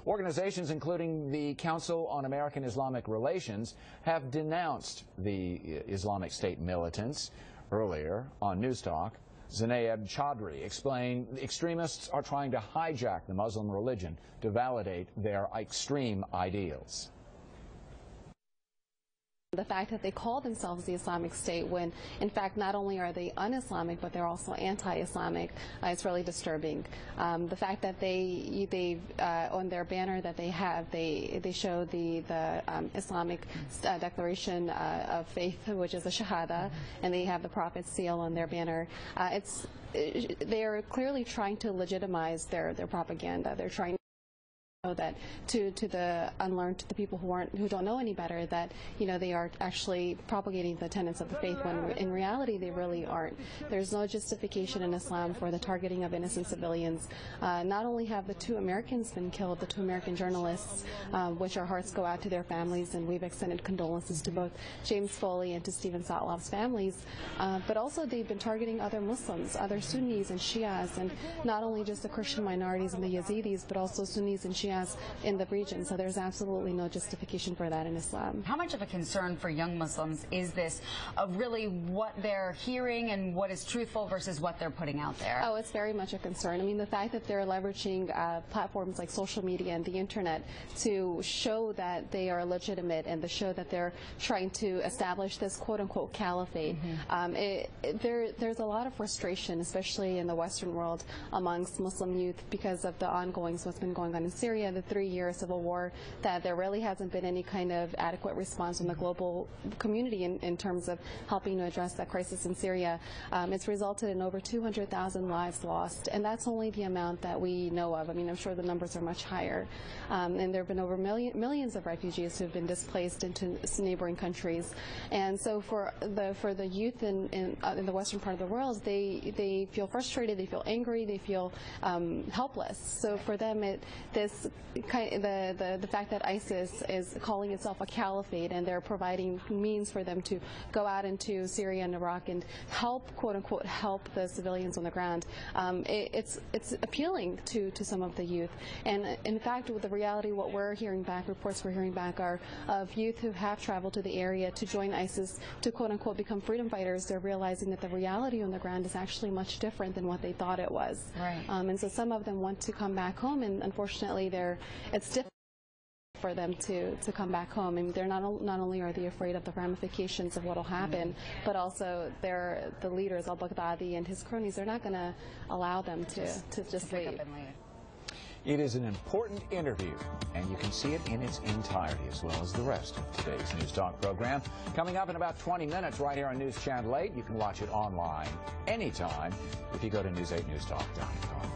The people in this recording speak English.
Organizations including the Council on American-Islamic Relations have denounced the Islamic State militants. Earlier on News Talk, Zinayeb Chaudhry explained extremists are trying to hijack the Muslim religion to validate their extreme ideals. The fact that they call themselves the Islamic State when, in fact, not only are they un-Islamic, but they're also anti-Islamic, it's really disturbing. The fact that they on their banner that they have, they show the Islamic Declaration of Faith, which is a Shahada, and they have the Prophet's seal on their banner. They are clearly trying to legitimize their propaganda. They're trying that to the unlearned, to the people who don't know any better, that they are actually propagating the tenets of the faith when in reality they really aren't. There's no justification in Islam for the targeting of innocent civilians. Not only have the 2 Americans been killed, the 2 American journalists, which our hearts go out to their families, and we've extended condolences to both James Foley and to Stephen Sotloff's families, but also they've been targeting other Muslims, other Sunnis and Shias, and not only just the Christian minorities and the Yazidis, but also Sunnis and Shias in the region. So there's absolutely no justification for that in Islam. How much of a concern for young Muslims is this of really what they're hearing and what is truthful versus what they're putting out there? Oh, it's very much a concern. I mean, the fact that they're leveraging platforms like social media and the internet to show that they are legitimate and to show that they're trying to establish this quote-unquote caliphate. There's a lot of frustration, especially in the Western world, amongst Muslim youth because of the what's been going on in Syria, the 3-year civil war, that there really hasn't been any kind of adequate response from the global community in terms of helping to address that crisis in Syria. It's resulted in over 200,000 lives lost, and that's only the amount that we know of. I mean, I'm sure the numbers are much higher. And there have been over millions of refugees who have been displaced into neighboring countries. And so for the youth in the western part of the world, they feel frustrated, they feel angry, they feel helpless. So for them, the fact that ISIS is calling itself a caliphate and they're providing means for them to go out into Syria and Iraq and help, quote unquote, help the civilians on the ground, it's appealing to some of the youth. And in fact, with the reality, what we're hearing back, reports we're hearing back, are of youth who have traveled to the area to join ISIS to, quote unquote, become freedom fighters. They're realizing that the reality on the ground is actually much different than what they thought it was. Right. And so some of them want to come back home, and unfortunately it's difficult for them to come back home. And they're not only are they afraid of the ramifications of what will happen, but also the leaders, al-Baghdadi and his cronies, they're not going to allow them to just leave. It is an important interview, and you can see it in its entirety, as well as the rest of today's News Talk program. Coming up in about 20 minutes right here on News Channel 8. You can watch it online anytime if you go to news8newstalk.com.